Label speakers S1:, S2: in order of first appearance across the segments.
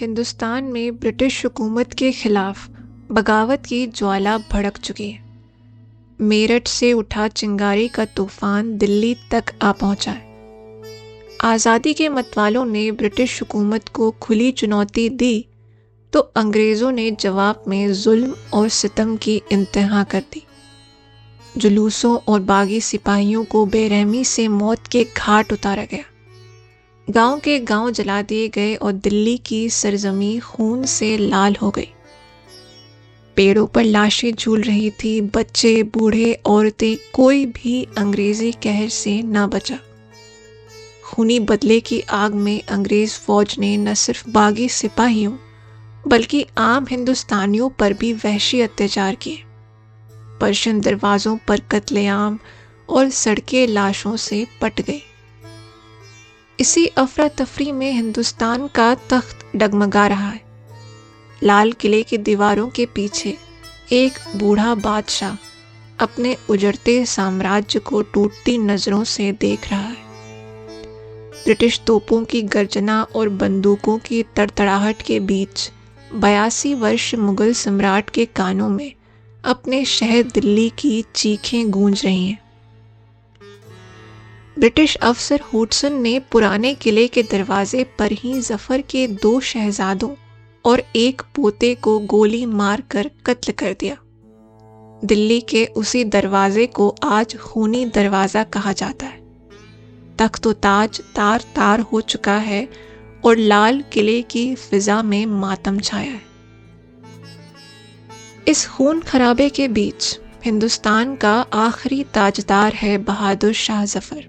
S1: हिंदुस्तान में ब्रिटिश हुकूमत के खिलाफ बगावत की ज्वाला भड़क चुकी है। मेरठ से उठा चिंगारी का तूफान दिल्ली तक आ पहुंचा है। आज़ादी के मतवालों ने ब्रिटिश हुकूमत को खुली चुनौती दी तो अंग्रेज़ों ने जवाब में जुल्म और सितम की इंतहा कर दी। जुलूसों और बागी सिपाहियों को बेरहमी से मौत के घाट उतारा गया। गांव के गांव जला दिए गए और दिल्ली की सरजमी खून से लाल हो गई। पेड़ों पर लाशें झूल रही थी। बच्चे, बूढ़े, औरतें, कोई भी अंग्रेजी कहर से न बचा। खूनी बदले की आग में अंग्रेज फौज ने न सिर्फ बागी सिपाहियों बल्कि आम हिंदुस्तानियों पर भी वहशी अत्याचार किए। पर्शियन दरवाज़ों पर कत्लेआम और सड़कें लाशों से पट गई। इसी अफरा तफरी में हिंदुस्तान का तख्त डगमगा रहा है। लाल किले की दीवारों के पीछे एक बूढ़ा बादशाह अपने उजड़ते साम्राज्य को टूटती नजरों से देख रहा है। ब्रिटिश तोपों की गर्जना और बंदूकों की तड़तड़ाहट के बीच 82 वर्ष मुगल सम्राट के कानों में अपने शहर दिल्ली की चीखें गूंज रही हैं। ब्रिटिश अफसर हुडसन ने पुराने किले के दरवाजे पर ही जफर के 2 शहजादों और एक पोते को गोली मारकर कत्ल कर दिया। दिल्ली के उसी दरवाजे को आज खूनी दरवाजा कहा जाता है। तख्तो ताज तार तार हो चुका है और लाल किले की फिजा में मातम छाया है। इस खून खराबे के बीच हिंदुस्तान का आखिरी ताजदार है बहादुर शाह जफर।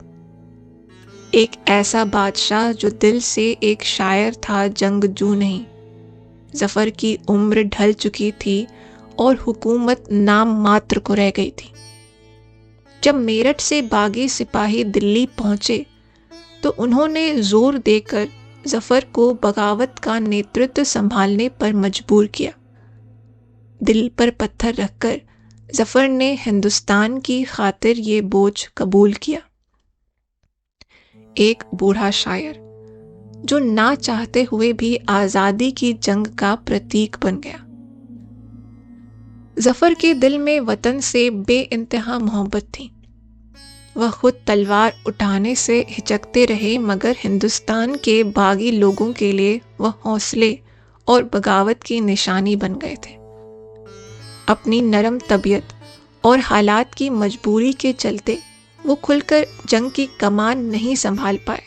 S1: एक ऐसा बादशाह जो दिल से एक शायर था, जंगजू नहीं। जफर की उम्र ढल चुकी थी और हुकूमत नाम मात्र को रह गई थी। जब मेरठ से बागी सिपाही दिल्ली पहुंचे तो उन्होंने जोर देकर जफर को बगावत का नेतृत्व संभालने पर मजबूर किया। दिल पर पत्थर रखकर जफर ने हिंदुस्तान की खातिर ये बोझ कबूल किया। एक बूढ़ा शायर जो ना चाहते हुए भी आजादी की जंग का प्रतीक बन गया। जफर के दिल में वतन से बेइंतहा मोहब्बत थी। वह खुद तलवार उठाने से हिचकते रहे, मगर हिंदुस्तान के बागी लोगों के लिए वह हौसले और बगावत की निशानी बन गए थे। अपनी नरम तबीयत और हालात की मजबूरी के चलते वो खुलकर जंग की कमान नहीं संभाल पाए,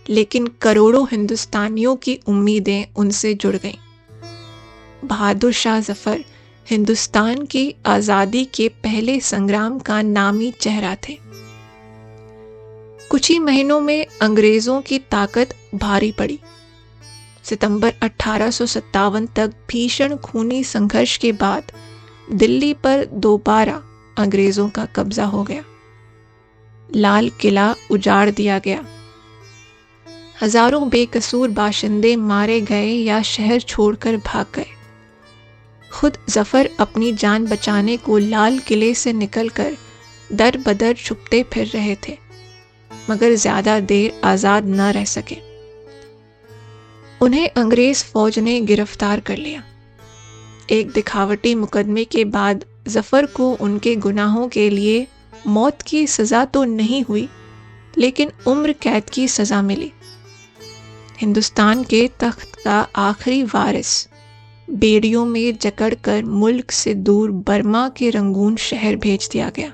S1: लेकिन करोड़ों हिंदुस्तानियों की उम्मीदें उनसे जुड़ गईं। बहादुर शाह जफर हिंदुस्तान की आज़ादी के पहले संग्राम का नामी चेहरा थे। कुछ ही महीनों में अंग्रेजों की ताकत भारी पड़ी। सितंबर 1857 तक भीषण खूनी संघर्ष के बाद दिल्ली पर दोबारा अंग्रेजों का कब्जा हो गया। लाल किला उजाड़ दिया गया। हजारों बेकसूर बाशिंदे मारे गए या शहर छोड़कर भाग गए। खुद जफर अपनी जान बचाने को लाल किले से निकलकर दर बदर छुपते फिर रहे थे, मगर ज्यादा देर आजाद न रह सके। उन्हें अंग्रेज फौज ने गिरफ्तार कर लिया। एक दिखावटी मुकदमे के बाद जफर को उनके गुनाहों के लिए मौत की सजा तो नहीं हुई, लेकिन उम्र कैद की सजा मिली। हिंदुस्तान के तख्त का आखिरी वारिस बेड़ियों में जकड़कर मुल्क से दूर बर्मा के रंगून शहर भेज दिया गया।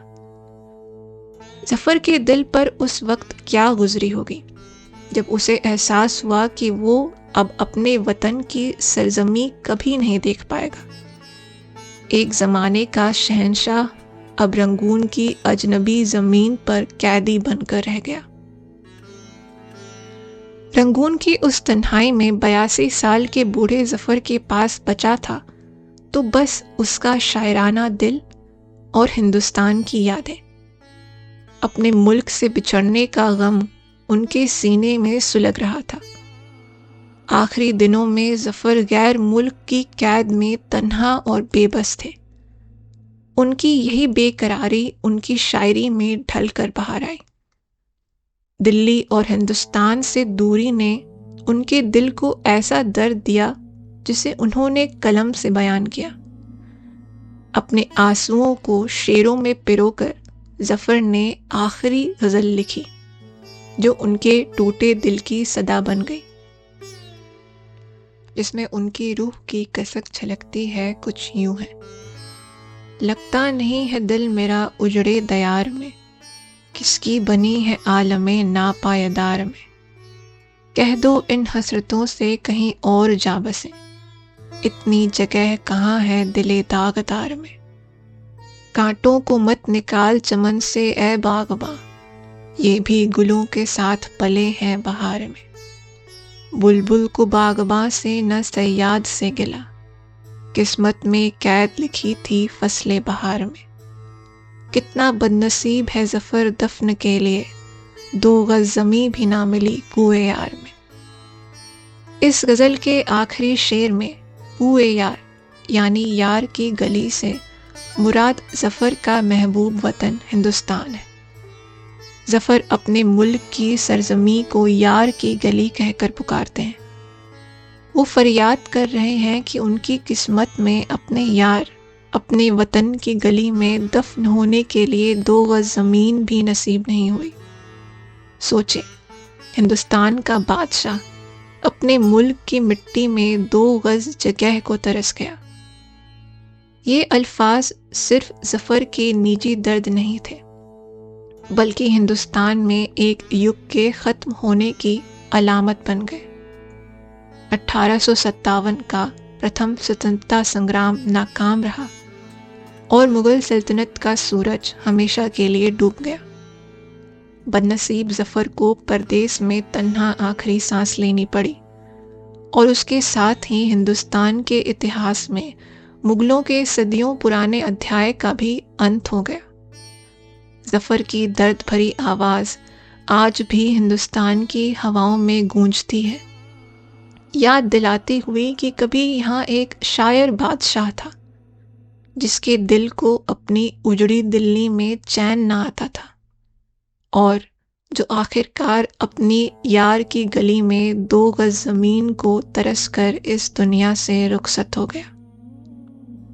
S1: जफर के दिल पर उस वक्त क्या गुजरी होगी जब उसे एहसास हुआ कि वो अब अपने वतन की सरजमी कभी नहीं देख पाएगा। एक जमाने का शहंशाह अब रंगून की अजनबी जमीन पर कैदी बनकर रह गया। रंगून की उस तन्हाई में 82 साल के बूढ़े जफर के पास बचा था तो बस उसका शायराना दिल और हिंदुस्तान की यादें। अपने मुल्क से बिछड़ने का गम उनके सीने में सुलग रहा था। आखिरी दिनों में जफर गैर मुल्क की कैद में तन्हा और बेबस थे। उनकी यही बेकरारी उनकी शायरी में ढल कर बाहर आई। दिल्ली और हिंदुस्तान से दूरी ने उनके दिल को ऐसा दर्द दिया जिसे उन्होंने कलम से बयान किया। अपने आंसुओं को शेरों में पिरोकर जफर ने आखिरी गजल लिखी जो उनके टूटे दिल की सदा बन गई, जिसमें उनकी रूह की कसक झलकती है। कुछ यूं है, लगता नहीं है दिल मेरा उजड़े दयार में, किसकी बनी है आलमे नापायदार में। कह दो इन हसरतों से कहीं और जा बसे, इतनी जगह कहाँ है दिले दागदार में। कांटों को मत निकाल चमन से ए बागबां, ये भी गुलों के साथ पले हैं बहार में। बुलबुल को बागबां से न सयाद से गिला, किस्मत में कैद लिखी थी फसले बहार में। कितना बदनसीब है जफर दफन के लिए, 2 गज जमी भी ना मिली कुए यार में। इस गज़ल के आखिरी शेर में कुए यार यानी यार की गली से मुराद जफर का महबूब वतन हिंदुस्तान है। जफर अपने मुल्क की सरजमी को यार की गली कहकर पुकारते हैं। वो फरियाद कर रहे हैं कि उनकी किस्मत में अपने यार, अपने वतन की गली में दफन होने के लिए 2 गज ज़मीन भी नसीब नहीं हुई। सोचे, हिंदुस्तान का बादशाह अपने मुल्क की मिट्टी में 2 गज जगह को तरस गया। ये अल्फाज सिर्फ जफर के निजी दर्द नहीं थे, बल्कि हिंदुस्तान में एक युग के ख़त्म होने की अलामत बन गए। 1857 का प्रथम स्वतंत्रता संग्राम नाकाम रहा और मुग़ल सल्तनत का सूरज हमेशा के लिए डूब गया। बदनसीब जफर को परदेस में तन्हा आखिरी सांस लेनी पड़ी और उसके साथ ही हिंदुस्तान के इतिहास में मुगलों के सदियों पुराने अध्याय का भी अंत हो गया। जफर की दर्द भरी आवाज़ आज भी हिंदुस्तान की हवाओं में गूंजती है, याद दिलाती हुई कि कभी यहाँ एक शायर बादशाह था जिसके दिल को अपनी उजड़ी दिल्ली में चैन ना आता था और जो आखिरकार अपनी यार की गली में 2 गज ज़मीन को तरस कर इस दुनिया से रुखसत हो गया।